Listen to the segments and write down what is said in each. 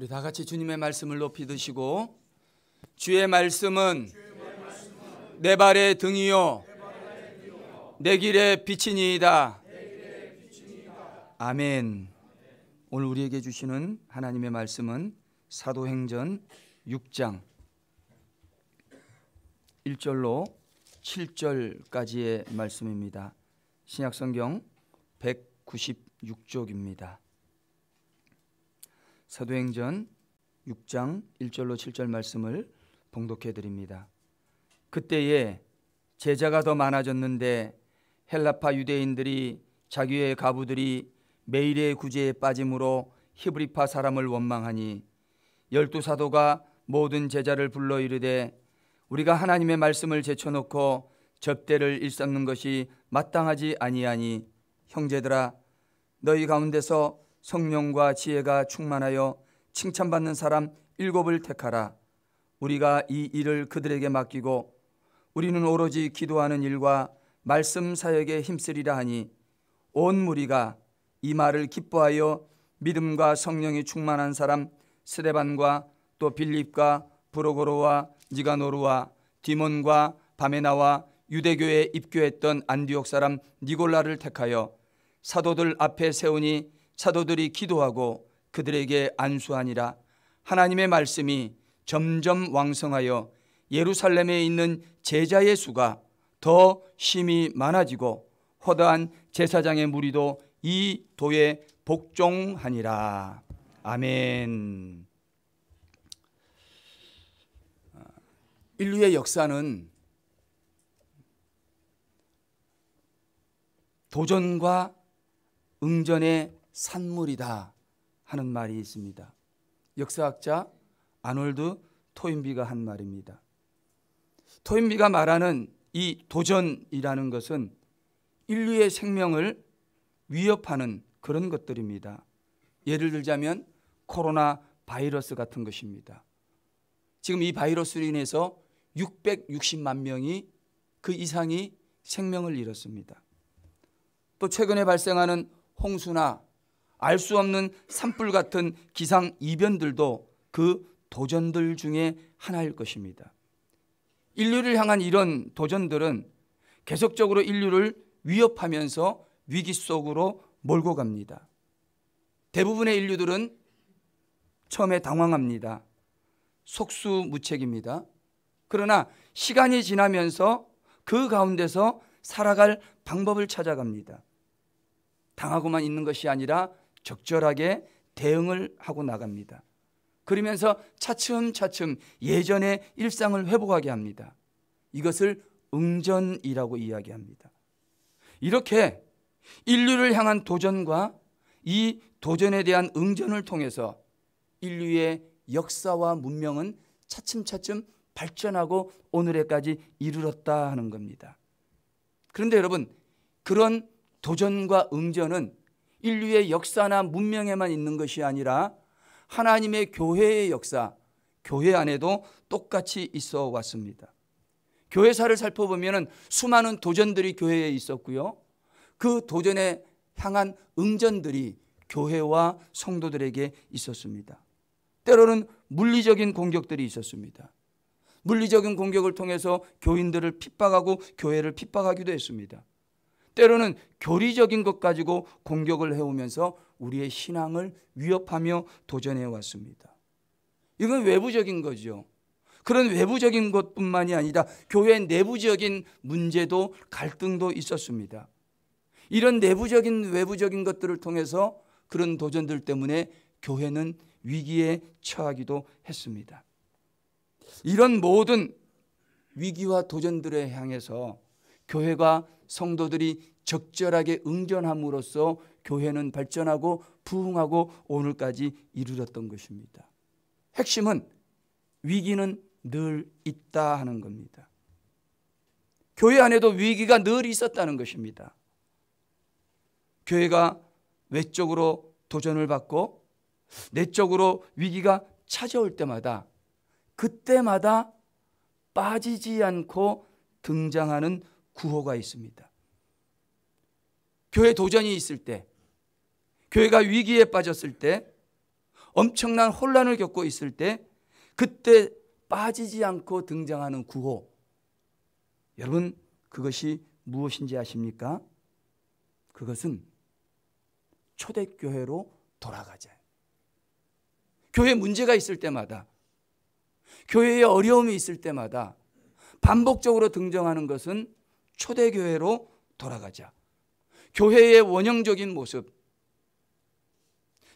우리 다 같이 주님의 말씀을 높이 드시고, 주의 말씀은 내 발의 등이요 내 길의 빛이니이다. 아멘. 오늘 우리에게 주시는 하나님의 말씀은 사도행전 6장 1절로 7절까지의 말씀입니다. 신약성경 196쪽입니다. 사도행전 6장 1절로 7절 말씀을 봉독해 드립니다. 그때에 제자가 더 많아졌는데 헬라파 유대인들이 자기의 가부들이 매일의 구제에 빠짐으로 히브리파 사람을 원망하니 12사도가 모든 제자를 불러 이르되 우리가 하나님의 말씀을 제쳐놓고 접대를 일삼는 것이 마땅하지 아니하니 형제들아 너희 가운데서 성령과 지혜가 충만하여 칭찬받는 사람 7을 택하라. 우리가 이 일을 그들에게 맡기고 우리는 오로지 기도하는 일과 말씀 사역에 힘쓰리라 하니 온 무리가 이 말을 기뻐하여 믿음과 성령이 충만한 사람 스데반과 또 빌립과 브로고로와 니가노르와 디몬과 바메나와 유대교에 입교했던 안디옥 사람 니골라를 택하여 사도들 앞에 세우니 사도들이 기도하고 그들에게 안수하니라. 하나님의 말씀이 점점 왕성하여 예루살렘에 있는 제자의 수가 더 심히 많아지고 허다한 제사장의 무리도 이 도에 복종하니라. 아멘. 인류의 역사는 도전과 응전의 산물이다 하는 말이 있습니다. 역사학자 아놀드 토인비가 한 말입니다. 토인비가 말하는 이 도전이라는 것은 인류의 생명을 위협하는 그런 것들입니다. 예를 들자면 코로나 바이러스 같은 것입니다. 지금 이 바이러스로 인해서 660만 명이 그 이상이 생명을 잃었습니다. 또 최근에 발생하는 홍수나 알 수 없는 산불 같은 기상 이변들도 그 도전들 중에 하나일 것입니다. 인류를 향한 이런 도전들은 계속적으로 인류를 위협하면서 위기 속으로 몰고 갑니다. 대부분의 인류들은 처음에 당황합니다. 속수무책입니다. 그러나 시간이 지나면서 그 가운데서 살아갈 방법을 찾아갑니다. 당하고만 있는 것이 아니라 적절하게 대응을 하고 나갑니다. 그러면서 차츰차츰 예전의 일상을 회복하게 합니다. 이것을 응전이라고 이야기합니다. 이렇게 인류를 향한 도전과 이 도전에 대한 응전을 통해서 인류의 역사와 문명은 차츰차츰 발전하고 오늘에까지 이르렀다 하는 겁니다. 그런데 여러분, 그런 도전과 응전은 인류의 역사나 문명에만 있는 것이 아니라 하나님의 교회의 역사, 교회 안에도 똑같이 있어 왔습니다. 교회사를 살펴보면 수많은 도전들이 교회에 있었고요. 그 도전에 향한 응전들이 교회와 성도들에게 있었습니다. 때로는 물리적인 공격들이 있었습니다. 물리적인 공격을 통해서 교인들을 핍박하고 교회를 핍박하기도 했습니다. 때로는 교리적인 것 가지고 공격을 해오면서 우리의 신앙을 위협하며 도전해 왔습니다. 이건 외부적인 거죠. 그런 외부적인 것뿐만이 아니라 교회 내부적인 문제도 갈등도 있었습니다. 이런 내부적인 외부적인 것들을 통해서 그런 도전들 때문에 교회는 위기에 처하기도 했습니다. 이런 모든 위기와 도전들에 향해서 교회가 성도들이 적절하게 응전함으로써 교회는 발전하고 부흥하고 오늘까지 이르렀던 것입니다. 핵심은 위기는 늘 있다 하는 겁니다. 교회 안에도 위기가 늘 있었다는 것입니다. 교회가 외적으로 도전을 받고 내적으로 위기가 찾아올 때마다 그때마다 빠지지 않고 등장하는 구호가 있습니다. 교회 도전이 있을 때, 교회가 위기에 빠졌을 때 엄청난 혼란을 겪고 있을 때 그때 빠지지 않고 등장하는 구호, 여러분 그것이 무엇인지 아십니까? 그것은 초대교회로 돌아가자. 교회에 문제가 있을 때마다, 교회에 어려움이 있을 때마다 반복적으로 등장하는 것은 초대교회로 돌아가자. 교회의 원형적인 모습,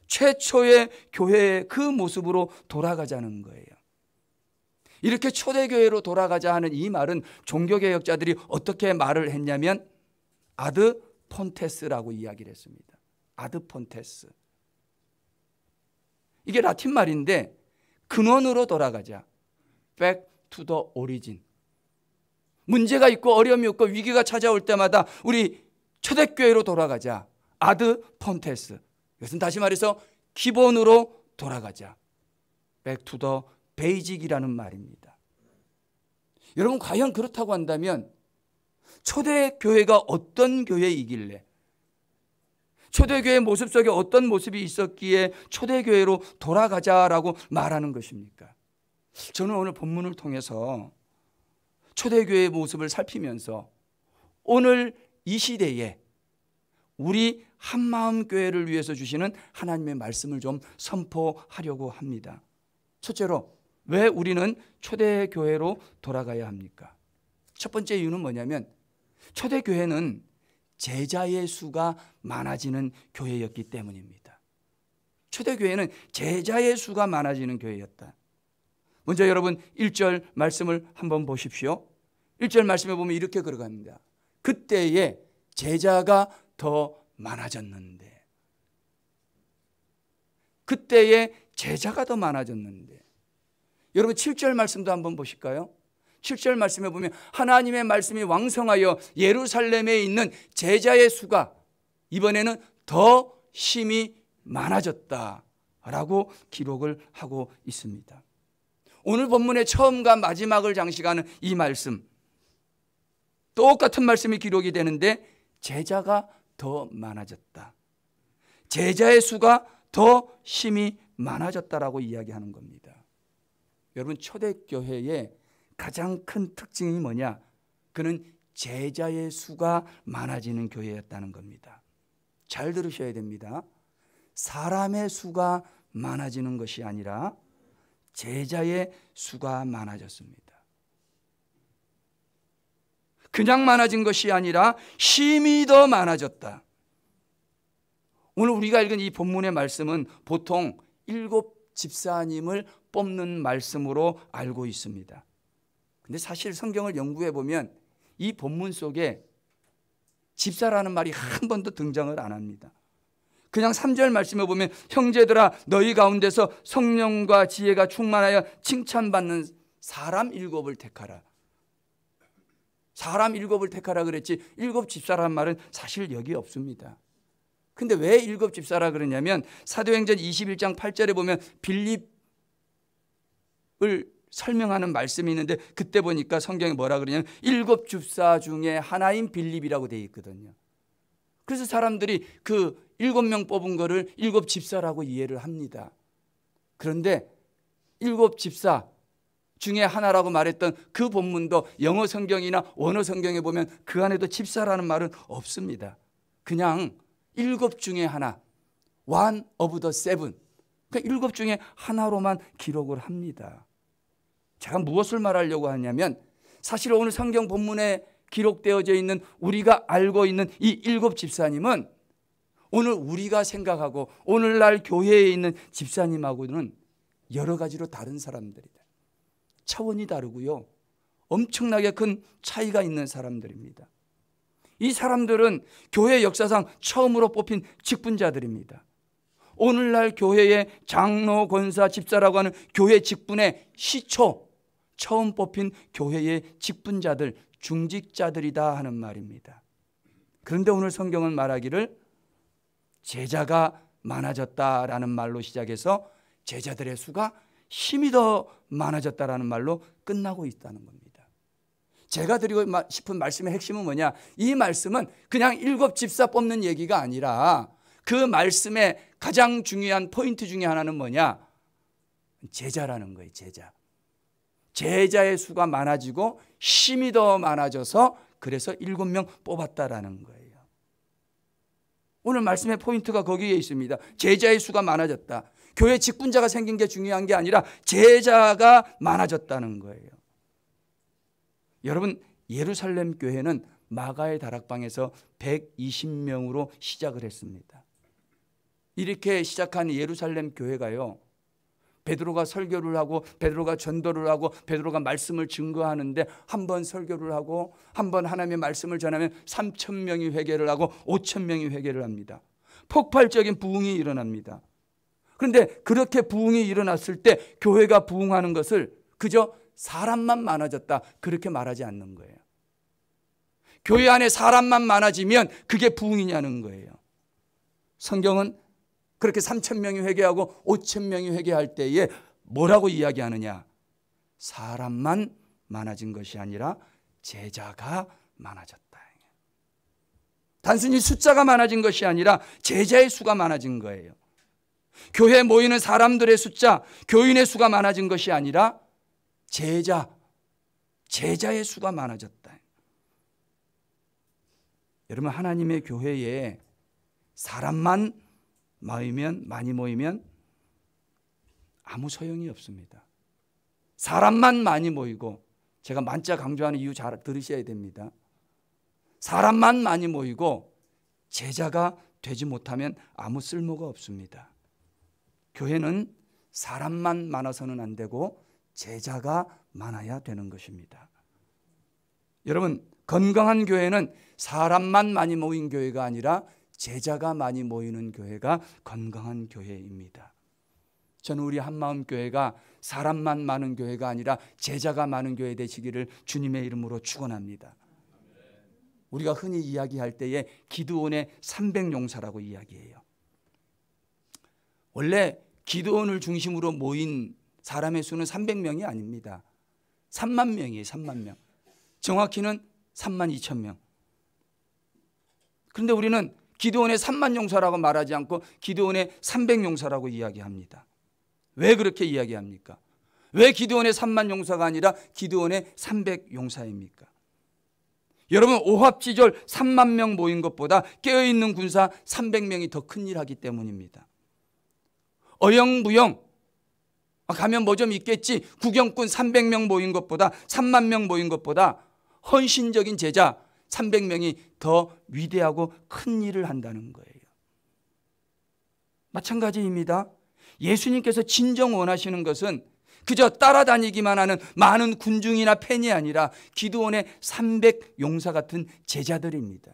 최초의 교회의 그 모습으로 돌아가자는 거예요. 이렇게 초대교회로 돌아가자 하는 이 말은 종교개혁자들이 어떻게 말을 했냐면 아드 폰테스라고 이야기를 했습니다. 아드 폰테스. 이게 라틴 말인데 근원으로 돌아가자. Back to the origin. 문제가 있고 어려움이 있고 위기가 찾아올 때마다 우리 초대교회로 돌아가자. 아드 폰테스. 이것은 다시 말해서 기본으로 돌아가자. Back to the basic이라는 말입니다. 여러분 과연 그렇다고 한다면 초대교회가 어떤 교회이길래, 초대교회의 모습 속에 어떤 모습이 있었기에 초대교회로 돌아가자라고 말하는 것입니까? 저는 오늘 본문을 통해서 초대교회의 모습을 살피면서 오늘 이 시대에 우리 한마음 교회를 위해서 주시는 하나님의 말씀을 좀 선포하려고 합니다. 첫째로 왜 우리는 초대교회로 돌아가야 합니까? 첫 번째 이유는 뭐냐면 초대교회는 제자의 수가 많아지는 교회였기 때문입니다. 초대교회는 제자의 수가 많아지는 교회였다. 먼저 여러분 1절 말씀을 한번 보십시오. 1절 말씀에 보면 이렇게 걸어갑니다. 그때에 제자가 더 많아졌는데, 그때에 제자가 더 많아졌는데. 여러분 7절 말씀도 한번 보실까요? 7절 말씀에 보면 하나님의 말씀이 왕성하여 예루살렘에 있는 제자의 수가 이번에는 더 심히 많아졌다라고 기록을 하고 있습니다. 오늘 본문의 처음과 마지막을 장식하는 이 말씀, 똑같은 말씀이 기록이 되는데 제자가 더 많아졌다, 제자의 수가 더 심히 많아졌다라고 이야기하는 겁니다. 여러분 초대교회의 가장 큰 특징이 뭐냐? 그는 제자의 수가 많아지는 교회였다는 겁니다. 잘 들으셔야 됩니다. 사람의 수가 많아지는 것이 아니라 제자의 수가 많아졌습니다. 그냥 많아진 것이 아니라 심히 더 많아졌다. 오늘 우리가 읽은 이 본문의 말씀은 보통 7 집사님을 뽑는 말씀으로 알고 있습니다. 근데 사실 성경을 연구해 보면 이 본문 속에 집사라는 말이 한 번도 등장을 안 합니다. 그냥 3절 말씀에 보면 형제들아 너희 가운데서 성령과 지혜가 충만하여 칭찬받는 사람 7을 택하라. 사람 7을 택하라 그랬지 7 집사라는 말은 사실 여기 없습니다. 근데 왜 7 집사라 그러냐면 사도행전 21장 8절에 보면 빌립을 설명하는 말씀이 있는데 그때 보니까 성경에 뭐라 그러냐면 7 집사 중에 하나인 빌립이라고 되어 있거든요. 그래서 사람들이 그 7명 뽑은 거를 7 집사라고 이해를 합니다. 그런데 7 집사 중에 하나라고 말했던 그 본문도 영어 성경이나 원어 성경에 보면 그 안에도 집사라는 말은 없습니다. 그냥 7 중에 하나, one of the seven, 그러니까 7 중에 하나로만 기록을 합니다. 제가 무엇을 말하려고 하냐면 사실 오늘 성경 본문에 기록되어져 있는 우리가 알고 있는 이 7 집사님은 오늘 우리가 생각하고 오늘날 교회에 있는 집사님하고는 여러 가지로 다른 사람들이다. 차원이 다르고요. 엄청나게 큰 차이가 있는 사람들입니다. 이 사람들은 교회 역사상 처음으로 뽑힌 직분자들입니다. 오늘날 교회의 장로, 권사, 집사라고 하는 교회 직분의 시초, 처음 뽑힌 교회의 직분자들, 중직자들이다 하는 말입니다. 그런데 오늘 성경은 말하기를 제자가 많아졌다라는 말로 시작해서 제자들의 수가 힘이 더 많아졌다라는 말로 끝나고 있다는 겁니다. 제가 드리고 싶은 말씀의 핵심은 뭐냐? 이 말씀은 그냥 7 집사 뽑는 얘기가 아니라 그 말씀의 가장 중요한 포인트 중에 하나는 뭐냐? 제자라는 거예요. 제자. 제자의 수가 많아지고 힘이 더 많아져서 그래서 7명 뽑았다라는 거예요. 오늘 말씀의 포인트가 거기에 있습니다. 제자의 수가 많아졌다. 교회 직분자가 생긴 게 중요한 게 아니라 제자가 많아졌다는 거예요. 여러분, 예루살렘 교회는 마가의 다락방에서 120명으로 시작을 했습니다. 이렇게 시작한 예루살렘 교회가요, 베드로가 설교를 하고 베드로가 전도를 하고 베드로가 말씀을 증거하는데 한 번 설교를 하고 한 번 하나님의 말씀을 전하면 3,000명이 회개를 하고 5,000명이 회개를 합니다. 폭발적인 부흥이 일어납니다. 그런데 그렇게 부흥이 일어났을 때 교회가 부흥하는 것을 그저 사람만 많아졌다 그렇게 말하지 않는 거예요. 교회 안에 사람만 많아지면 그게 부흥이냐는 거예요. 성경은 그렇게 3,000명이 회개하고 5,000명이 회개할 때에 뭐라고 이야기하느냐? 사람만 많아진 것이 아니라 제자가 많아졌다. 단순히 숫자가 많아진 것이 아니라 제자의 수가 많아진 거예요. 교회에 모이는 사람들의 숫자, 교인의 수가 많아진 것이 아니라 제자의 수가 많아졌다. 여러분, 하나님의 교회에 사람만 많이 모이면 아무 소용이 없습니다. 사람만 많이 모이고, 제가 만자 강조하는 이유 잘 들으셔야 됩니다. 사람만 많이 모이고 제자가 되지 못하면 아무 쓸모가 없습니다. 교회는 사람만 많아서는 안 되고 제자가 많아야 되는 것입니다. 여러분, 건강한 교회는 사람만 많이 모인 교회가 아니라 제자가 많이 모이는 교회가 건강한 교회입니다. 저는 우리 한마음교회가 사람만 많은 교회가 아니라 제자가 많은 교회 되시기를 주님의 이름으로 축원합니다. 우리가 흔히 이야기할 때에 기드온의 300용사라고 이야기해요. 원래 기드온을 중심으로 모인 사람의 수는 300명이 아닙니다. 3만 명이에요. 3만 명. 정확히는 3만 2천 명. 그런데 우리는 기드온의 3만 용사라고 말하지 않고 기드온의 300용사라고 이야기합니다. 왜 그렇게 이야기합니까? 왜 기드온의 3만 용사가 아니라 기드온의 300용사입니까? 여러분, 오합지졸 3만 명 모인 것보다 깨어있는 군사 300명이 더 큰일 하기 때문입니다. 어영부영 가면 뭐 좀 있겠지, 구경꾼 300명 모인 것보다 3만 명 모인 것보다 헌신적인 제자 300명이 더 위대하고 큰 일을 한다는 거예요. 마찬가지입니다. 예수님께서 진정 원하시는 것은 그저 따라다니기만 하는 많은 군중이나 팬이 아니라 기드온의 300용사 같은 제자들입니다.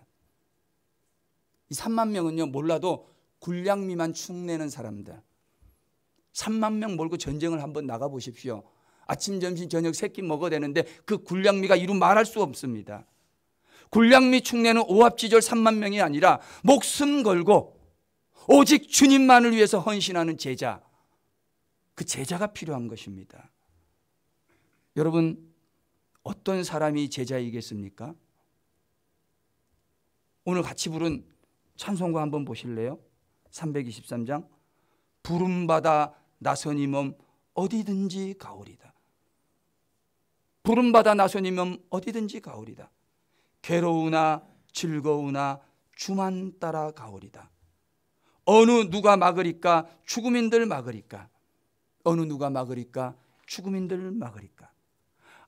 이 3만 명은요, 몰라도 군량미만 축내는 사람들. 3만 명 몰고 전쟁을 한번 나가보십시오. 아침, 점심, 저녁 세 끼 먹어야 되는데 그 군량미가 이루 말할 수 없습니다. 군량미 축내는 오합지졸 3만 명이 아니라 목숨 걸고 오직 주님만을 위해서 헌신하는 제자, 그 제자가 필요한 것입니다. 여러분, 어떤 사람이 제자이겠습니까? 오늘 같이 부른 찬송가 한번 보실래요? 323장. 부름받아 나서니 몸 어디든지 가오리다. 부름받아 나서니 몸 어디든지 가오리다. 괴로우나 즐거우나 주만 따라 가오리다. 어느 누가 막으리까? 죽음인들 막으리까? 어느 누가 막으리까? 죽음인들 막으리까?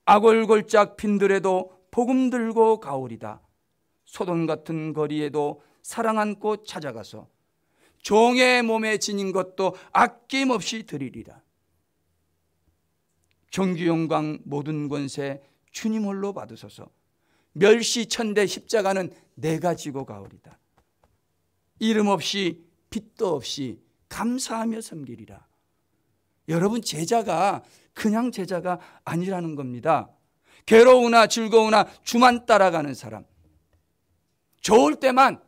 악월골짝 빈들에도 복음 들고 가오리다. 소돔 같은 거리에도 사랑 안고 찾아가서 종의 몸에 지닌 것도 아낌없이 드리리라. 존귀 영광 모든 권세 주님 홀로 받으소서. 멸시천대 십자가는 내가 지고 가오리다. 이름 없이 빚도 없이 감사하며 섬기리라. 여러분, 제자가 그냥 제자가 아니라는 겁니다. 괴로우나 즐거우나 주만 따라가는 사람, 좋을 때만,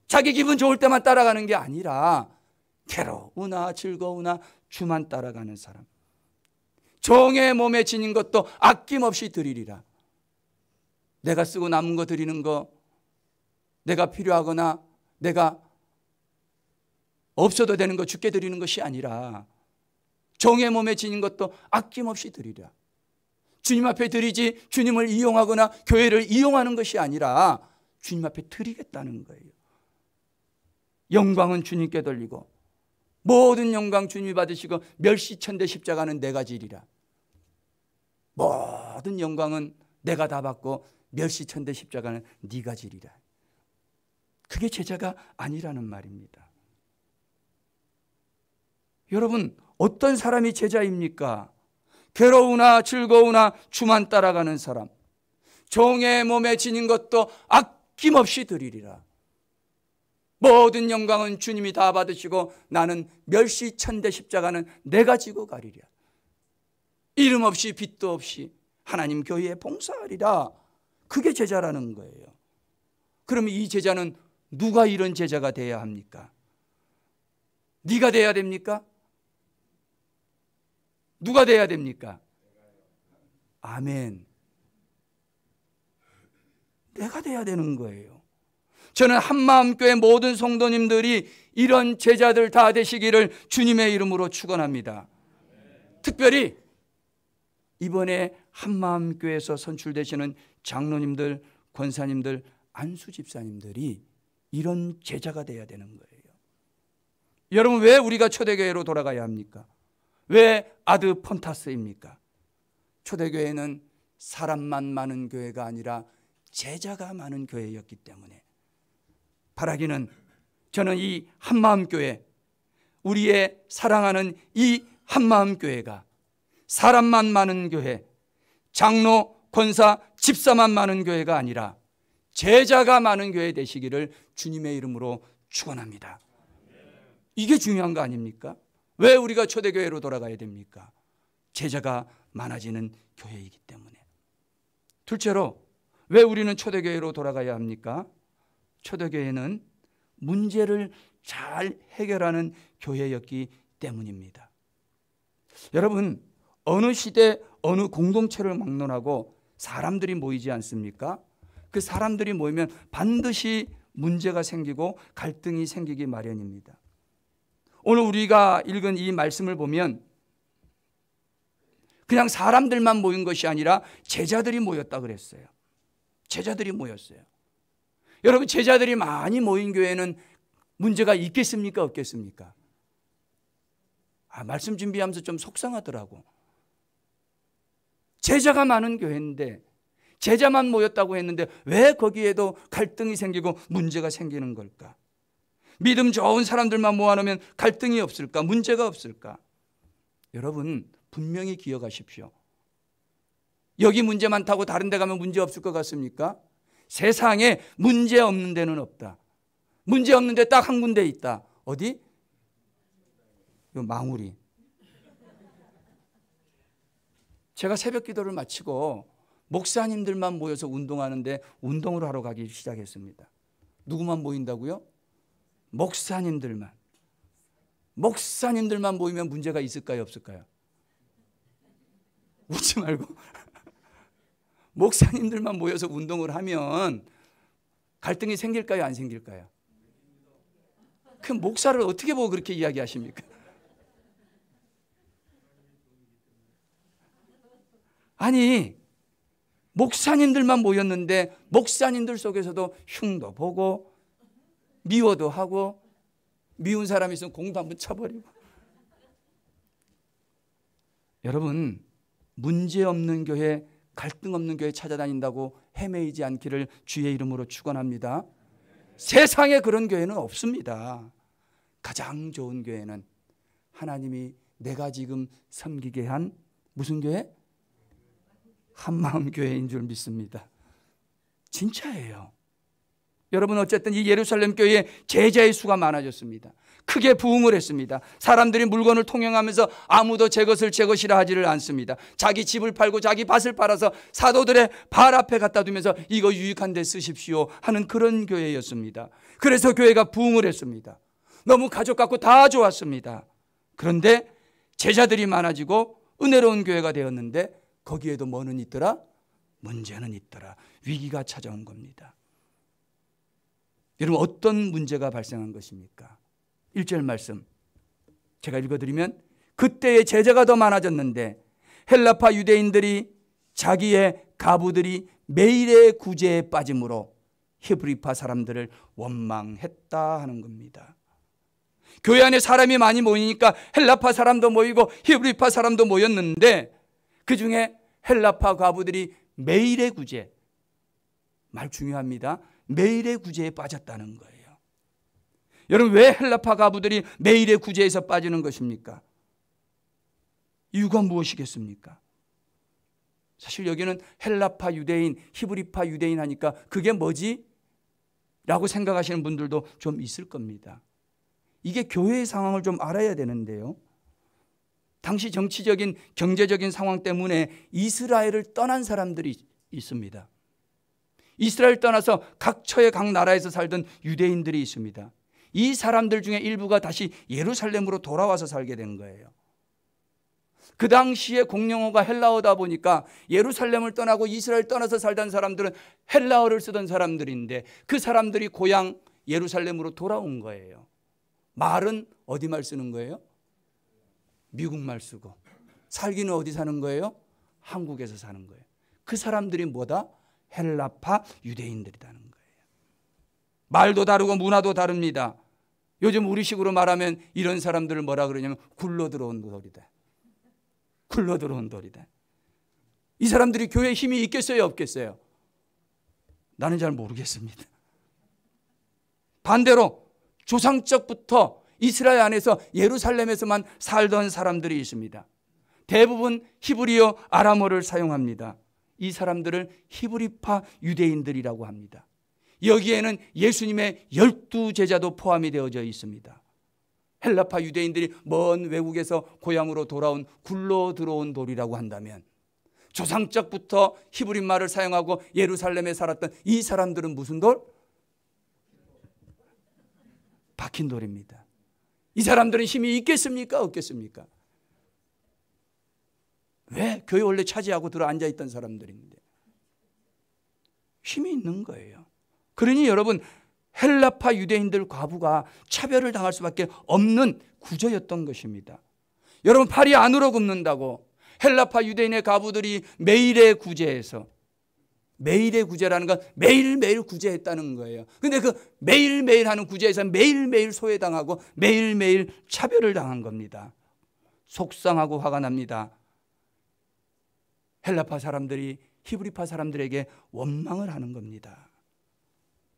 자기 기분 좋을 때만 따라가는 게 아니라 괴로우나 즐거우나 주만 따라가는 사람, 종의 몸에 지닌 것도 아낌없이 드리리라. 내가 쓰고 남은 거 드리는 거, 내가 필요하거나 내가 없어도 되는 거 주께 드리는 것이 아니라 종의 몸에 지닌 것도 아낌없이 드리라. 주님 앞에 드리지 주님을 이용하거나 교회를 이용하는 것이 아니라 주님 앞에 드리겠다는 거예요. 영광은 주님께 돌리고 모든 영광 주님이 받으시고 멸시천대 십자가는 내가 지리라. 모든 영광은 내가 다 받고 멸시천대 십자가는 네가 지리라. 그게 제자가 아니라는 말입니다. 여러분, 어떤 사람이 제자입니까? 괴로우나 즐거우나 주만 따라가는 사람, 종의 몸에 지닌 것도 아낌없이 드리리라. 모든 영광은 주님이 다 받으시고 나는 멸시천대 십자가는 내가 지고 가리랴. 이름 없이 빚도 없이 하나님 교회에 봉사하리라. 그게 제자라는 거예요. 그러면 이 제자는 누가 이런 제자가 돼야 합니까? 네가 돼야 됩니까? 누가 돼야 됩니까? 아멘. 내가 돼야 되는 거예요. 저는 한마음교회 모든 성도님들이 이런 제자들 다 되시기를 주님의 이름으로 축원합니다. 특별히 이번에 한마음교회에서 선출되시는 장로님들, 권사님들, 안수집사님들이 이런 제자가 돼야 되는 거예요. 여러분, 왜 우리가 초대교회로 돌아가야 합니까? 왜 아드 폰타스입니까? 초대교회는 사람만 많은 교회가 아니라 제자가 많은 교회였기 때문에 바라기는 저는 이 한마음교회, 우리의 사랑하는 이 한마음교회가 사람만 많은 교회, 장로, 권사, 집사만 많은 교회가 아니라 제자가 많은 교회 되시기를 주님의 이름으로 축원합니다. 이게 중요한 거 아닙니까? 왜 우리가 초대교회로 돌아가야 됩니까? 제자가 많아지는 교회이기 때문에. 둘째로 왜 우리는 초대교회로 돌아가야 합니까? 초대교회는 문제를 잘 해결하는 교회였기 때문입니다. 여러분, 어느 시대 어느 공동체를 막론하고 사람들이 모이지 않습니까? 그 사람들이 모이면 반드시 문제가 생기고 갈등이 생기기 마련입니다. 오늘 우리가 읽은 이 말씀을 보면 그냥 사람들만 모인 것이 아니라 제자들이 모였다 그랬어요. 제자들이 모였어요. 여러분, 제자들이 많이 모인 교회는 문제가 있겠습니까? 없겠습니까? 말씀 준비하면서 좀 속상하더라고. 제자가 많은 교회인데 제자만 모였다고 했는데 왜 거기에도 갈등이 생기고 문제가 생기는 걸까? 믿음 좋은 사람들만 모아놓으면 갈등이 없을까? 문제가 없을까? 여러분, 분명히 기억하십시오. 여기 문제 많다고 다른 데 가면 문제 없을 것 같습니까? 세상에 문제 없는 데는 없다. 문제 없는 데 딱 한 군데 있다. 어디? 요 망우리. 제가 새벽 기도를 마치고 목사님들만 모여서 운동하는데 운동을 하러 가기 시작했습니다. 누구만 모인다고요? 목사님들만. 목사님들만 모이면 문제가 있을까요? 없을까요? 웃지 말고. 목사님들만 모여서 운동을 하면 갈등이 생길까요? 안 생길까요? 그 목사를 어떻게 보고 그렇게 이야기하십니까? 아니, 목사님들만 모였는데 목사님들 속에서도 흉도 보고 미워도 하고 미운 사람이 있으면 공도 한번 쳐버리고. 여러분, 문제 없는 교회, 갈등 없는 교회 찾아다닌다고 헤매이지 않기를 주의 이름으로 축원합니다. 세상에 그런 교회는 없습니다. 가장 좋은 교회는 하나님이 내가 지금 섬기게 한 무슨 교회? 한마음 교회인 줄 믿습니다. 진짜예요. 여러분, 어쨌든 이 예루살렘 교회에 제자의 수가 많아졌습니다. 크게 부흥을 했습니다. 사람들이 물건을 통용하면서 아무도 제 것을 제 것이라 하지를 않습니다. 자기 집을 팔고 자기 밭을 팔아서 사도들의 발 앞에 갖다 두면서 이거 유익한 데 쓰십시오 하는 그런 교회였습니다. 그래서 교회가 부흥을 했습니다. 너무 가족 같고 다 좋았습니다. 그런데 제자들이 많아지고 은혜로운 교회가 되었는데 거기에도 뭐는 있더라? 문제는 있더라. 위기가 찾아온 겁니다. 여러분, 어떤 문제가 발생한 것입니까? 1절 말씀 제가 읽어드리면, 그때의 제자가 더 많아졌는데 헬라파 유대인들이 자기의 가부들이 매일의 구제에 빠짐으로 히브리파 사람들을 원망했다 하는 겁니다. 교회 안에 사람이 많이 모이니까 헬라파 사람도 모이고 히브리파 사람도 모였는데, 그 중에 헬라파 과부들이 매일의 구제, 말 중요합니다. 매일의 구제에 빠졌다는 거예요. 여러분, 왜 헬라파 과부들이 매일의 구제에서 빠지는 것입니까? 이유가 무엇이겠습니까? 사실 여기는 헬라파 유대인, 히브리파 유대인 하니까 그게 뭐지? 라고 생각하시는 분들도 좀 있을 겁니다. 이게 교회의 상황을 좀 알아야 되는데요. 당시 정치적인, 경제적인 상황 때문에 이스라엘을 떠난 사람들이 있습니다. 이스라엘 떠나서 각 처의 각 나라에서 살던 유대인들이 있습니다. 이 사람들 중에 일부가 다시 예루살렘으로 돌아와서 살게 된 거예요. 그 당시에 공용어가 헬라어다 보니까 예루살렘을 떠나고 이스라엘 떠나서 살던 사람들은 헬라어를 쓰던 사람들인데, 그 사람들이 고향 예루살렘으로 돌아온 거예요. 말은 어디 말 쓰는 거예요? 미국 말 쓰고. 살기는 어디 사는 거예요? 한국에서 사는 거예요. 그 사람들이 뭐다? 헬라파 유대인들이라는 거예요. 말도 다르고 문화도 다릅니다. 요즘 우리식으로 말하면 이런 사람들을 뭐라 그러냐면 굴러 들어온 돌이다. 굴러 들어온 돌이다. 이 사람들이 교회에 힘이 있겠어요, 없겠어요? 나는 잘 모르겠습니다. 반대로 조상적부터 이스라엘 안에서 예루살렘에서만 살던 사람들이 있습니다. 대부분 히브리어, 아람어를 사용합니다. 이 사람들을 히브리파 유대인들이라고 합니다. 여기에는 예수님의 12제자도 포함이 되어져 있습니다. 헬라파 유대인들이 먼 외국에서 고향으로 돌아온 굴러 들어온 돌이라고 한다면, 조상적부터 히브리 말을 사용하고 예루살렘에 살았던 이 사람들은 무슨 돌? 박힌 돌입니다. 이 사람들은 힘이 있겠습니까, 없겠습니까? 왜? 교회 원래 차지하고 들어 앉아있던 사람들인데 힘이 있는 거예요. 그러니 여러분, 헬라파 유대인들 과부가 차별을 당할 수밖에 없는 구조였던 것입니다. 여러분, 팔이 안으로 굽는다고 헬라파 유대인의 과부들이 매일의 구제에서, 매일의 구제라는 건 매일매일 구제했다는 거예요. 그런데 그 매일매일 하는 구제에서 매일매일 소외당하고 매일매일 차별을 당한 겁니다. 속상하고 화가 납니다. 헬라파 사람들이 히브리파 사람들에게 원망을 하는 겁니다.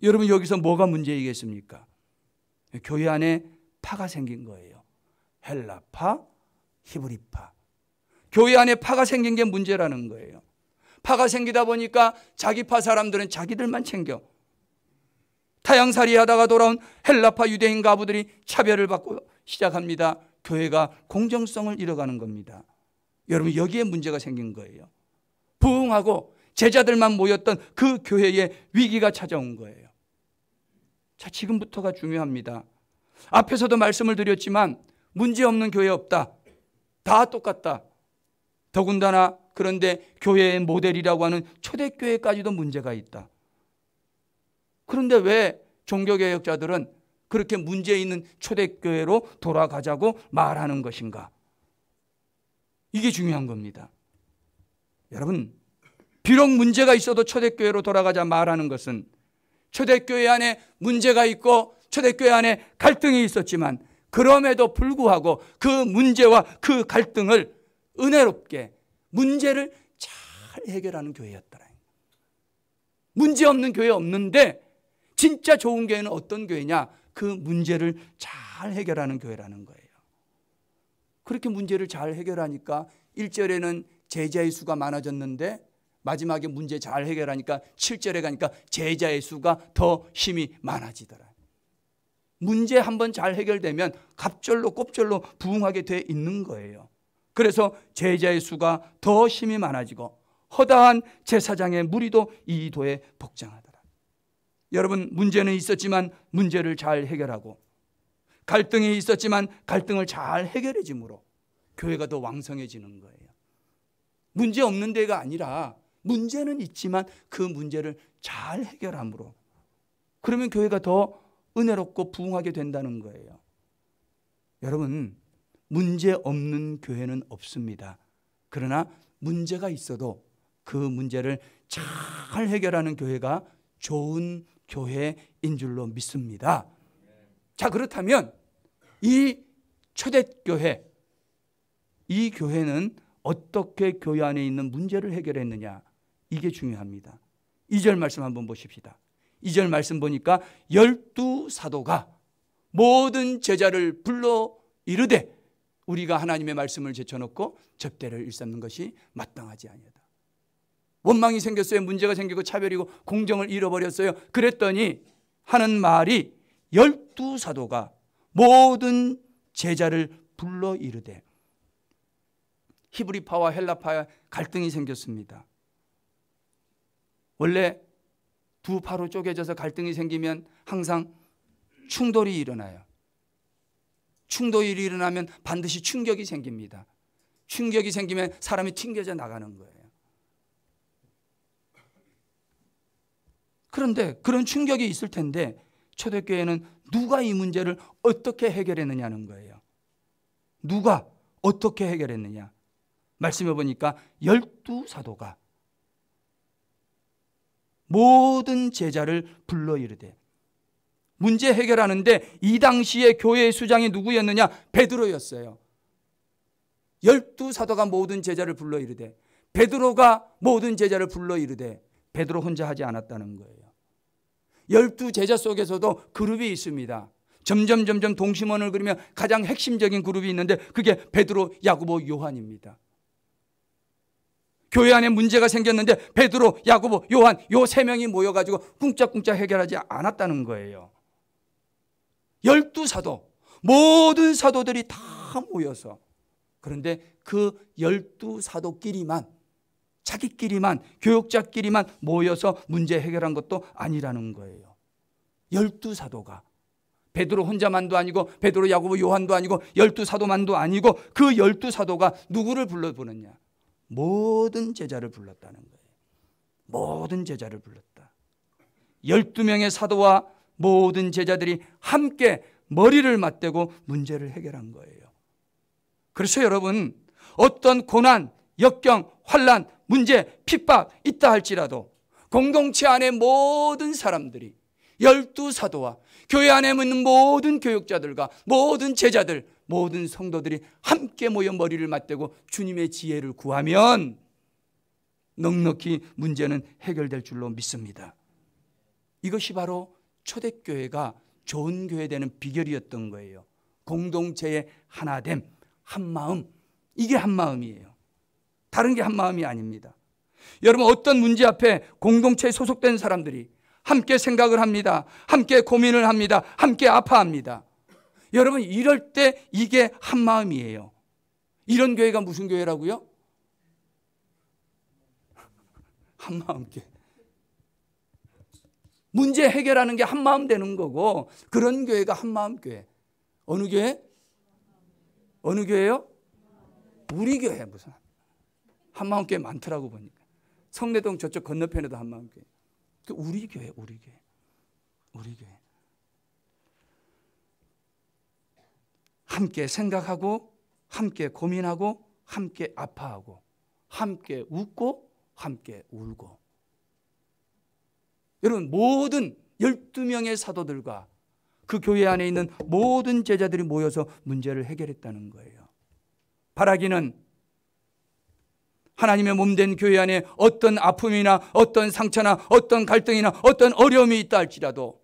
여러분, 여기서 뭐가 문제이겠습니까? 교회 안에 파가 생긴 거예요. 헬라파, 히브리파. 교회 안에 파가 생긴 게 문제라는 거예요. 파가 생기다 보니까 자기 파 사람들은 자기들만 챙겨. 타양살이 하다가 돌아온 헬라파 유대인 가부들이 차별을 받고 시작합니다. 교회가 공정성을 잃어가는 겁니다. 여러분, 여기에 문제가 생긴 거예요. 부흥하고 제자들만 모였던 그 교회에 위기가 찾아온 거예요. 자, 지금부터가 중요합니다. 앞에서도 말씀을 드렸지만 문제없는 교회 없다. 다 똑같다. 더군다나 그런데 교회의 모델이라고 하는 초대교회까지도 문제가 있다. 그런데 왜 종교개혁자들은 그렇게 문제 있는 초대교회로 돌아가자고 말하는 것인가? 이게 중요한 겁니다. 여러분, 비록 문제가 있어도 초대교회로 돌아가자 말하는 것은 초대교회 안에 문제가 있고 초대교회 안에 갈등이 있었지만, 그럼에도 불구하고 그 문제와 그 갈등을 은혜롭게 문제를 잘 해결하는 교회였더라. 문제 없는 교회 없는데 진짜 좋은 교회는 어떤 교회냐? 그 문제를 잘 해결하는 교회라는 거예요. 그렇게 문제를 잘 해결하니까 1절에는 제자의 수가 많아졌는데 마지막에 문제 잘 해결하니까 7절에 가니까 제자의 수가 더 힘이 많아지더라. 문제 한번 잘 해결되면 갑절로 꼽절로 부흥하게 돼 있는 거예요. 그래서 제자의 수가 더 힘이 많아지고 허다한 제사장의 무리도 이 도에 복장하더라. 여러분, 문제는 있었지만 문제를 잘 해결하고, 갈등이 있었지만 갈등을 잘 해결해짐으로 교회가 더 왕성해지는 거예요. 문제 없는 데가 아니라 문제는 있지만 그 문제를 잘 해결함으로, 그러면 교회가 더 은혜롭고 부흥하게 된다는 거예요. 여러분, 문제 없는 교회는 없습니다. 그러나 문제가 있어도 그 문제를 잘 해결하는 교회가 좋은 교회인 줄로 믿습니다. 자, 그렇다면 이 초대교회, 이 교회는 어떻게 교회 안에 있는 문제를 해결했느냐, 이게 중요합니다. 2절 말씀 한번 보십시다. 2절 말씀 보니까 12사도가 모든 제자를 불러 이르되 우리가 하나님의 말씀을 제쳐놓고 접대를 일삼는 것이 마땅하지 아니하다. 원망이 생겼어요. 문제가 생기고 차별이고 공정을 잃어버렸어요. 그랬더니 하는 말이 12사도가 모든 제자를 불러 이르되, 히브리파와 헬라파의 갈등이 생겼습니다. 원래 두 파로 쪼개져서 갈등이 생기면 항상 충돌이 일어나요. 충돌이 일어나면 반드시 충격이 생깁니다. 충격이 생기면 사람이 튕겨져 나가는 거예요. 그런데 그런 충격이 있을 텐데 초대교회는 누가 이 문제를 어떻게 해결했느냐는 거예요. 누가 어떻게 해결했느냐. 말씀해 보니까 12사도가 모든 제자를 불러 이르되, 문제 해결하는데 이 당시에 교회의 수장이 누구였느냐? 베드로였어요. 12사도가 모든 제자를 불러 이르되, 베드로가 모든 제자를 불러 이르되, 베드로 혼자 하지 않았다는 거예요. 12제자 속에서도 그룹이 있습니다. 점점 동심원을 그리며 가장 핵심적인 그룹이 있는데 그게 베드로, 야고보, 요한입니다. 교회 안에 문제가 생겼는데 베드로, 야고보, 요한 요 세 명이 모여가지고 꿍짝꿍짝 해결하지 않았다는 거예요. 12사도, 모든 사도들이 다 모여서, 그런데 그 12사도끼리만, 자기끼리만, 교역자끼리만 모여서 문제 해결한 것도 아니라는 거예요. 12사도가 베드로 혼자만도 아니고 베드로, 야고보, 요한도 아니고 12사도만도 아니고 그 12사도가 누구를 불러보느냐? 모든 제자를 불렀다는 거예요. 모든 제자를 불렀다. 12명의 사도와 모든 제자들이 함께 머리를 맞대고 문제를 해결한 거예요. 그래서 여러분, 어떤 고난, 역경, 환난, 문제, 핍박 있다 할지라도 공동체 안에 모든 사람들이, 12사도와 교회 안에 있는 모든 교육자들과 모든 제자들, 모든 성도들이 함께 모여 머리를 맞대고 주님의 지혜를 구하면 넉넉히 문제는 해결될 줄로 믿습니다. 이것이 바로 초대교회가 좋은 교회 되는 비결이었던 거예요. 공동체의 하나됨, 한마음, 이게 한마음이에요. 다른 게 한마음이 아닙니다. 여러분, 어떤 문제 앞에 공동체에 소속된 사람들이 함께 생각을 합니다. 함께 고민을 합니다. 함께 아파합니다. 여러분, 이럴 때 이게 한마음이에요. 이런 교회가 무슨 교회라고요? 한마음교회. 문제 해결하는 게 한마음 되는 거고, 그런 교회가 한마음교회. 어느 교회? 어느 교회요? 우리 교회. 무슨 한마음교회 많더라고 보니까. 성내동 저쪽 건너편에도 한마음교회. 우리 교회, 우리 교회. 우리 교회. 함께 생각하고, 함께 고민하고, 함께 아파하고, 함께 웃고, 함께 울고. 여러분, 모든 12명의 사도들과 그 교회 안에 있는 모든 제자들이 모여서 문제를 해결했다는 거예요. 바라기는 하나님의 몸된 교회 안에 어떤 아픔이나 어떤 상처나 어떤 갈등이나 어떤 어려움이 있다 할지라도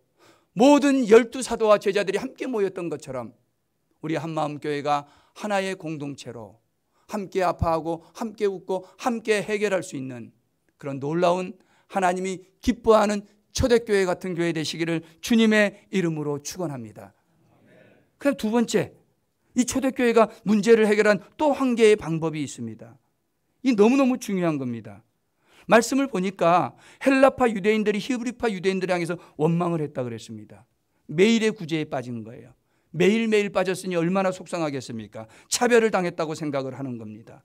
모든 12사도와 제자들이 함께 모였던 것처럼 우리 한마음교회가 하나의 공동체로 함께 아파하고 함께 웃고 함께 해결할 수 있는 그런 놀라운 하나님이 기뻐하는 초대교회 같은 교회 되시기를 주님의 이름으로 축원합니다. 그럼 두 번째, 이 초대교회가 문제를 해결한 또 한 개의 방법이 있습니다. 이 너무너무 중요한 겁니다. 말씀을 보니까 헬라파 유대인들이 히브리파 유대인들을 향해서 원망을 했다 그랬습니다. 매일의 구제에 빠진 거예요. 매일매일 빠졌으니 얼마나 속상하겠습니까? 차별을 당했다고 생각을 하는 겁니다.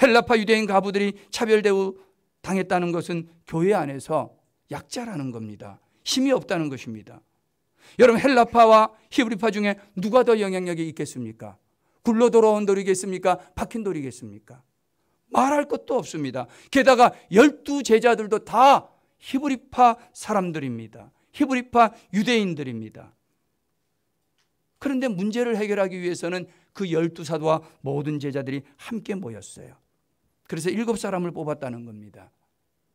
헬라파 유대인 가부들이 차별 대우 당했다는 것은 교회 안에서 약자라는 겁니다. 힘이 없다는 것입니다. 여러분, 헬라파와 히브리파 중에 누가 더 영향력이 있겠습니까? 굴러 돌아온 돌이겠습니까? 박힌 돌이겠습니까? 말할 것도 없습니다. 게다가 12제자들도 다 히브리파 사람들입니다. 히브리파 유대인들입니다. 그런데 문제를 해결하기 위해서는 그 12사도와 모든 제자들이 함께 모였어요. 그래서 7사람을 뽑았다는 겁니다.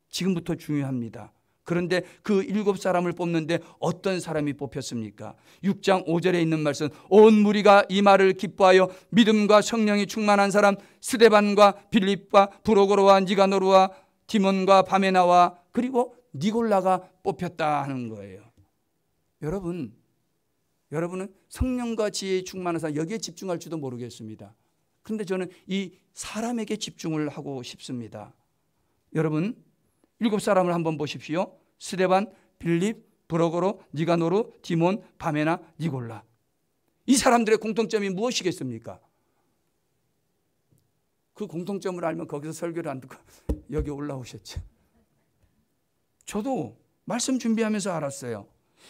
지금부터 중요합니다. 그런데 그 7사람을 뽑는데 어떤 사람이 뽑혔습니까? 6장 5절에 있는 말씀, 온 무리가 이 말을 기뻐하여 믿음과 성령이 충만한 사람 스데반과 빌립과 브로고로와 니가노르와 디몬과 바메나와 그리고 니골라가 뽑혔다 하는 거예요. 여러분은 성령과 지혜에 충만한 사람, 여기에 집중할지도 모르겠습니다. 그런데 저는 이 사람에게 집중을 하고 싶습니다. 여러분, 7사람을 한번 보십시오. 스데반, 빌립, 브로고로, 니가노르, 디몬, 바메나, 니골라. 이 사람들의 공통점이 무엇이겠습니까? 그 공통점을 알면 거기서 설교를 안 듣고 여기 올라오셨죠. 저도 말씀 준비하면서 알았어요.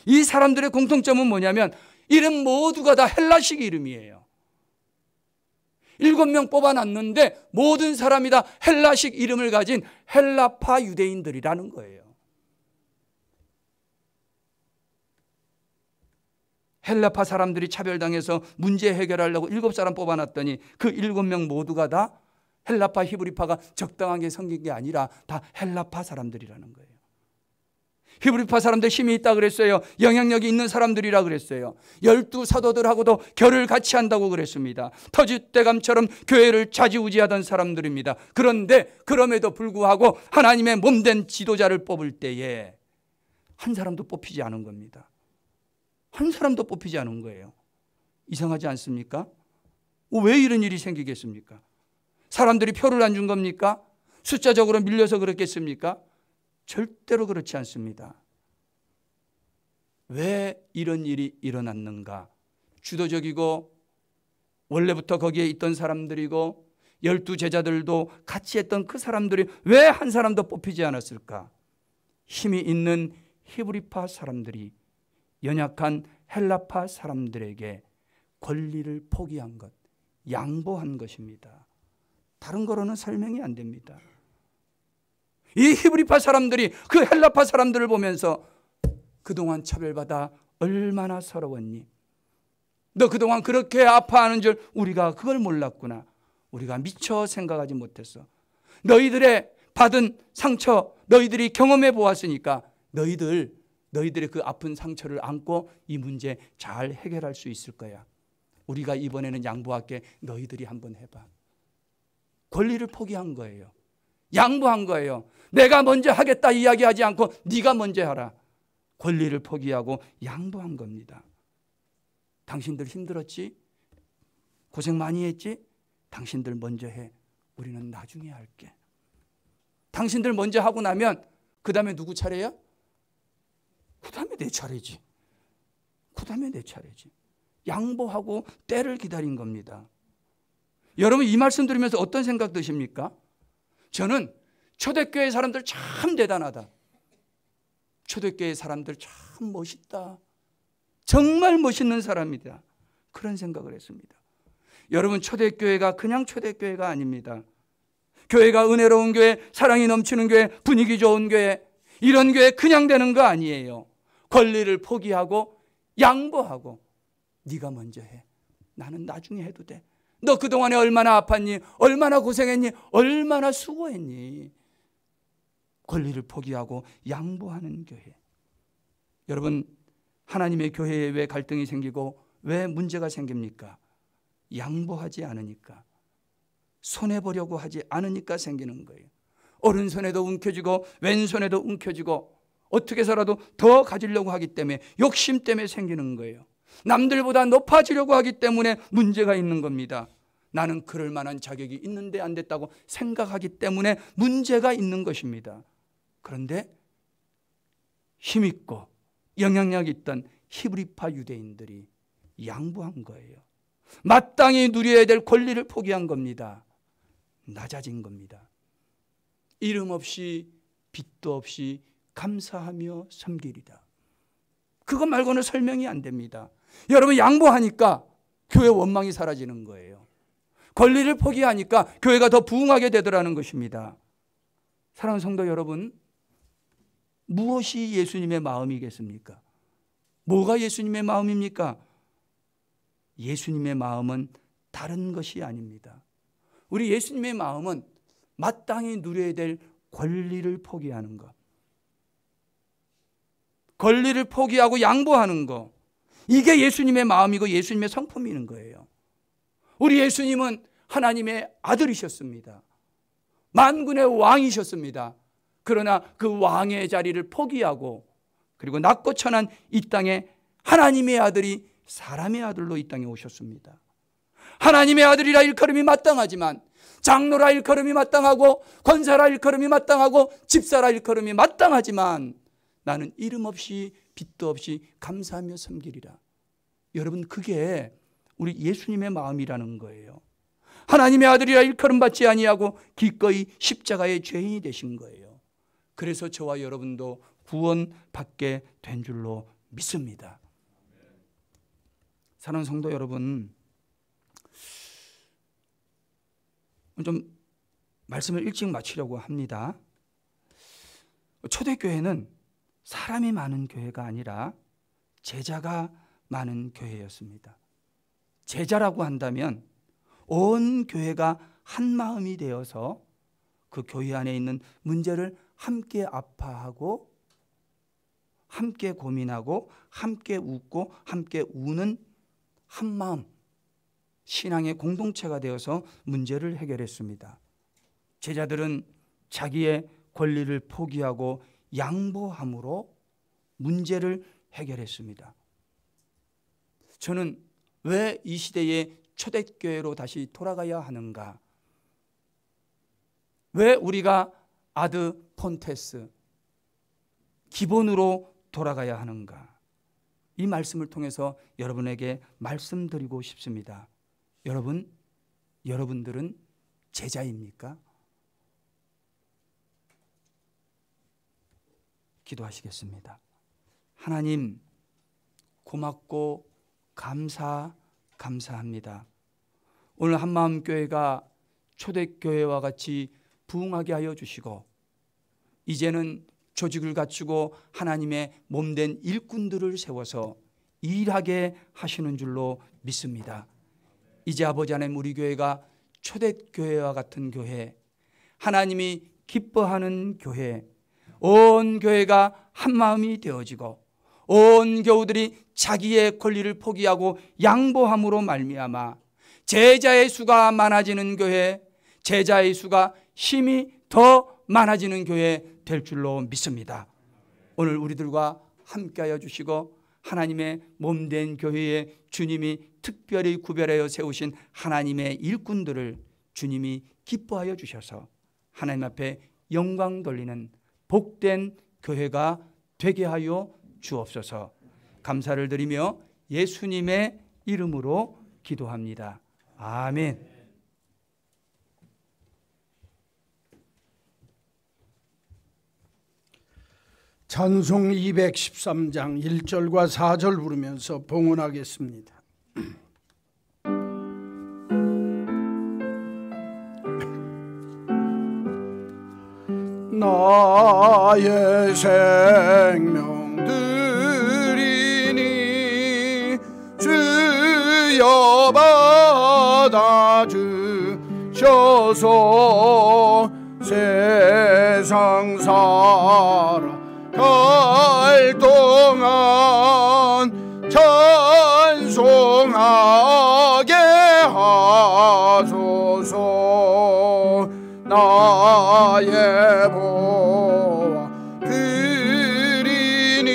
이 사람들의 공통점은 뭐냐면 이름 모두가 다 헬라식 이름이에요. 7명 뽑아놨는데 모든 사람이 다 헬라식 이름을 가진 헬라파 유대인들이라는 거예요. 헬라파 사람들이 차별당해서 문제 해결하려고 7사람 뽑아놨더니 그 7명 모두가 다 헬라파 히브리파가 적당하게 섬긴 게 아니라 다 헬라파 사람들이라는 거예요. 히브리파 사람들 힘이 있다 그랬어요. 영향력이 있는 사람들이라 그랬어요. 12사도들하고도 결을 같이 한다고 그랬습니다. 터줏대감처럼 교회를 좌지우지하던 사람들입니다. 그런데 그럼에도 불구하고 하나님의 몸된 지도자를 뽑을 때에 한 사람도 뽑히지 않은 겁니다. 한 사람도 뽑히지 않은 거예요. 이상하지 않습니까? 왜 이런 일이 생기겠습니까? 사람들이 표를 안 준 겁니까? 숫자적으로 밀려서 그렇겠습니까? 절대로 그렇지 않습니다. 왜 이런 일이 일어났는가? 주도적이고 원래부터 거기에 있던 사람들이고 12제자들도 같이 했던 그 사람들이 왜 한 사람도 뽑히지 않았을까? 힘이 있는 히브리파 사람들이 연약한 헬라파 사람들에게 권리를 포기한 것, 양보한 것입니다. 다른 거로는 설명이 안 됩니다. 이 히브리파 사람들이 그 헬라파 사람들을 보면서 그동안 차별받아 얼마나 서러웠니? 너 그동안 그렇게 아파하는 줄 우리가 그걸 몰랐구나. 우리가 미처 생각하지 못했어. 너희들의 받은 상처 너희들이 경험해 보았으니까 너희들의 그 아픈 상처를 안고 이 문제 잘 해결할 수 있을 거야. 우리가 이번에는 양보할게. 너희들이 한번 해봐. 권리를 포기한 거예요. 양보한 거예요. 내가 먼저 하겠다 이야기하지 않고 네가 먼저 하라. 권리를 포기하고 양보한 겁니다. 당신들 힘들었지? 고생 많이 했지? 당신들 먼저 해. 우리는 나중에 할게. 당신들 먼저 하고 나면 그 다음에 누구 차례야? 그 다음에 내 차례지. 그 다음에 내 차례지. 양보하고 때를 기다린 겁니다. 여러분 이 말씀 들으면서 어떤 생각 드십니까? 저는 초대교회 사람들 참 대단하다. 초대교회 사람들 참 멋있다. 정말 멋있는 사람이다. 그런 생각을 했습니다. 여러분 초대교회가 그냥 초대교회가 아닙니다. 교회가 은혜로운 교회, 사랑이 넘치는 교회, 분위기 좋은 교회, 이런 교회 그냥 되는 거 아니에요. 권리를 포기하고 양보하고 네가 먼저 해. 나는 나중에 해도 돼. 너 그동안에 얼마나 아팠니? 얼마나 고생했니? 얼마나 수고했니? 권리를 포기하고 양보하는 교회. 여러분 하나님의 교회에 왜 갈등이 생기고 왜 문제가 생깁니까? 양보하지 않으니까, 손해보려고 하지 않으니까 생기는 거예요. 오른손에도 움켜쥐고 왼손에도 움켜쥐고 어떻게 해서라도 더 가지려고 하기 때문에, 욕심 때문에 생기는 거예요. 남들보다 높아지려고 하기 때문에 문제가 있는 겁니다. 나는 그럴 만한 자격이 있는데 안 됐다고 생각하기 때문에 문제가 있는 것입니다. 그런데 힘있고 영향력 있던 히브리파 유대인들이 양보한 거예요. 마땅히 누려야 될 권리를 포기한 겁니다. 낮아진 겁니다. 이름 없이 빚도 없이 감사하며 섬기리다. 그것 말고는 설명이 안 됩니다. 여러분, 양보하니까 교회 원망이 사라지는 거예요. 권리를 포기하니까 교회가 더 부흥하게 되더라는 것입니다. 사랑하는 성도 여러분, 무엇이 예수님의 마음이겠습니까? 뭐가 예수님의 마음입니까? 예수님의 마음은 다른 것이 아닙니다. 우리 예수님의 마음은 마땅히 누려야 될 권리를 포기하는 것, 권리를 포기하고 양보하는 것, 이게 예수님의 마음이고 예수님의 성품인 거예요. 우리 예수님은 하나님의 아들이셨습니다. 만군의 왕이셨습니다. 그러나 그 왕의 자리를 포기하고 그리고 낮고 천한 이 땅에 하나님의 아들이 사람의 아들로 이 땅에 오셨습니다. 하나님의 아들이라 일컬음이 마땅하지만, 장로라 일컬음이 마땅하고, 권사라 일컬음이 마땅하고, 집사라 일컬음이 마땅하지만, 나는 이름 없이 빚도 없이 감사하며 섬기리라. 여러분, 그게 우리 예수님의 마음이라는 거예요. 하나님의 아들이라 일컬음 받지 아니하고 기꺼이 십자가의 죄인이 되신 거예요. 그래서 저와 여러분도 구원받게 된 줄로 믿습니다. 사랑하는 성도 여러분, 좀 말씀을 일찍 마치려고 합니다. 초대교회는 사람이 많은 교회가 아니라 제자가 많은 교회였습니다. 제자라고 한다면 온 교회가 한 마음이 되어서 그 교회 안에 있는 문제를 함께 아파하고 함께 고민하고 함께 웃고 함께 우는 한 마음, 신앙의 공동체가 되어서 문제를 해결했습니다. 제자들은 자기의 권리를 포기하고 양보함으로 문제를 해결했습니다. 저는 왜 이 시대의 초대교회로 다시 돌아가야 하는가? 왜 우리가 아드 폰테스 기본으로 돌아가야 하는가? 이 말씀을 통해서 여러분에게 말씀드리고 싶습니다. 여러분들은 제자입니까? 기도하시겠습니다. 하나님, 고맙고 감사합니다. 오늘 한마음교회가 초대교회와 같이 부흥하게 하여 주시고, 이제는 조직을 갖추고 하나님의 몸된 일꾼들을 세워서 일하게 하시는 줄로 믿습니다. 이제 아버지 하나님, 우리 교회가 초대교회와 같은 교회, 하나님이 기뻐하는 교회, 온 교회가 한마음이 되어지고 온 교우들이 자기의 권리를 포기하고 양보함으로 말미암아 제자의 수가 많아지는 교회, 제자의 수가 힘이 더 많아지는 교회 될 줄로 믿습니다. 오늘 우리들과 함께하여 주시고 하나님의 몸된 교회에 주님이 특별히 구별하여 세우신 하나님의 일꾼들을 주님이 기뻐하여 주셔서 하나님 앞에 영광 돌리는 복된 교회가 되게 하여 주옵소서. 감사를 드리며 예수님의 이름으로 기도합니다. 아멘. 찬송 213장 1절과 4절 부르면서 봉헌하겠습니다. 나의 생명 드리니 주여 받아주셔서 세상 살아 갈 동안 찬송하게 하소서. 나의 보아 드리니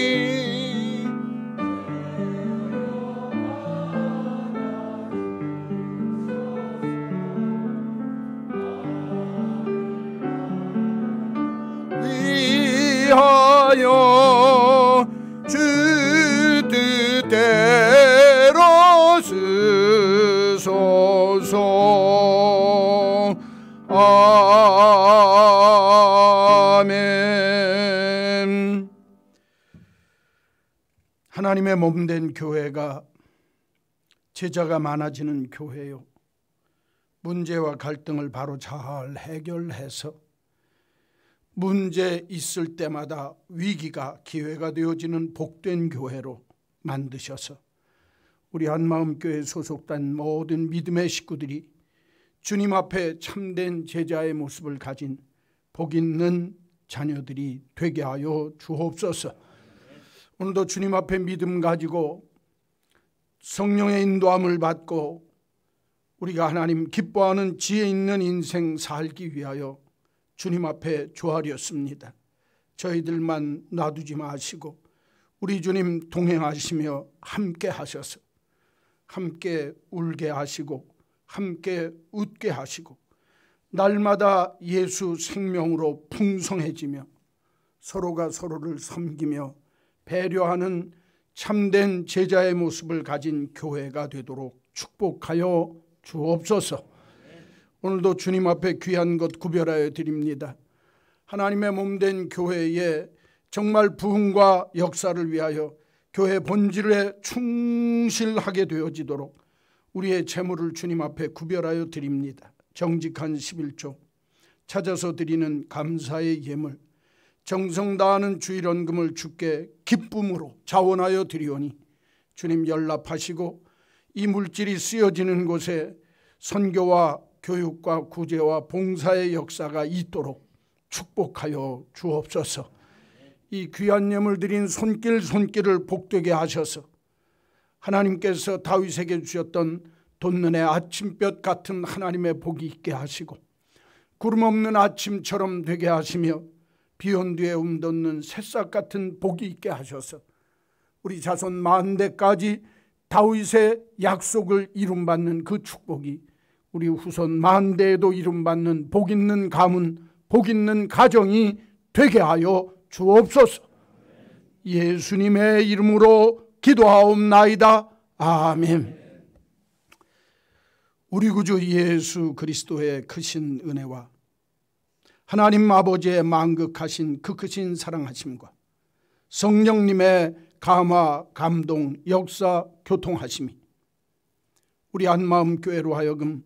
위하여 주 뜻대로 교회가 제자가 많아지는 교회요, 문제와 갈등을 바로 잘 해결해서 문제 있을 때마다 위기가 기회가 되어지는 복된 교회로 만드셔서 우리 한마음교회 소속된 모든 믿음의 식구들이 주님 앞에 참된 제자의 모습을 가진 복 있는 자녀들이 되게 하여 주옵소서. 오늘도 주님 앞에 믿음 가지고 성령의 인도함을 받고 우리가 하나님 기뻐하는 지혜 있는 인생 살기 위하여 주님 앞에 조아렸습니다. 저희들만 놔두지 마시고 우리 주님 동행하시며 함께 하셔서 함께 울게 하시고 함께 웃게 하시고 날마다 예수 생명으로 풍성해지며 서로가 서로를 섬기며 배려하는 참된 제자의 모습을 가진 교회가 되도록 축복하여 주옵소서. 오늘도 주님 앞에 귀한 것 구별하여 드립니다. 하나님의 몸된 교회에 정말 부흥과 역사를 위하여 교회 본질에 충실하게 되어지도록 우리의 재물을 주님 앞에 구별하여 드립니다. 정직한 11조, 찾아서 드리는 감사의 예물, 정성 다하는 주일원금을 주께 기쁨으로 자원하여 드리오니 주님 연락하시고 이 물질이 쓰여지는 곳에 선교와 교육과 구제와 봉사의 역사가 있도록 축복하여 주옵소서. 이 귀한 예물 드린 손길을 복되게 하셔서 하나님께서 다윗에게 주셨던 돋는의 아침볕 같은 하나님의 복이 있게 하시고 구름 없는 아침처럼 되게 하시며 비온 뒤에 돋는 새싹 같은 복이 있게 하셔서 우리 자손 만대까지 다윗의 약속을 이룸받는 그 축복이 우리 후손 만대에도 이룸받는 복 있는 가문, 복 있는 가정이 되게 하여 주옵소서. 예수님의 이름으로 기도하옵나이다. 아멘. 우리 구주 예수 그리스도의 크신 은혜와 하나님 아버지의 만극하신 그 크신 사랑하심과 성령님의 감화, 감동, 역사, 교통하심이 우리 한마음교회로 하여금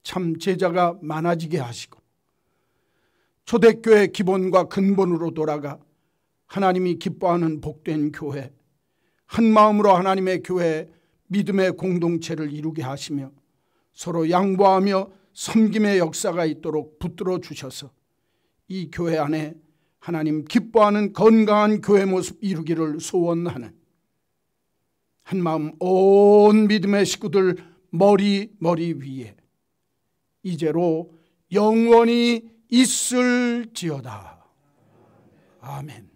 참 제자가 많아지게 하시고 초대교회 기본과 근본으로 돌아가 하나님이 기뻐하는 복된 교회, 한마음으로 하나님의 교회 믿음의 공동체를 이루게 하시며 서로 양보하며 섬김의 역사가 있도록 붙들어 주셔서 이 교회 안에 하나님 기뻐하는 건강한 교회 모습 이루기를 소원하는 한마음 온 믿음의 식구들 머리 위에 이제로 영원히 있을지어다. 아멘.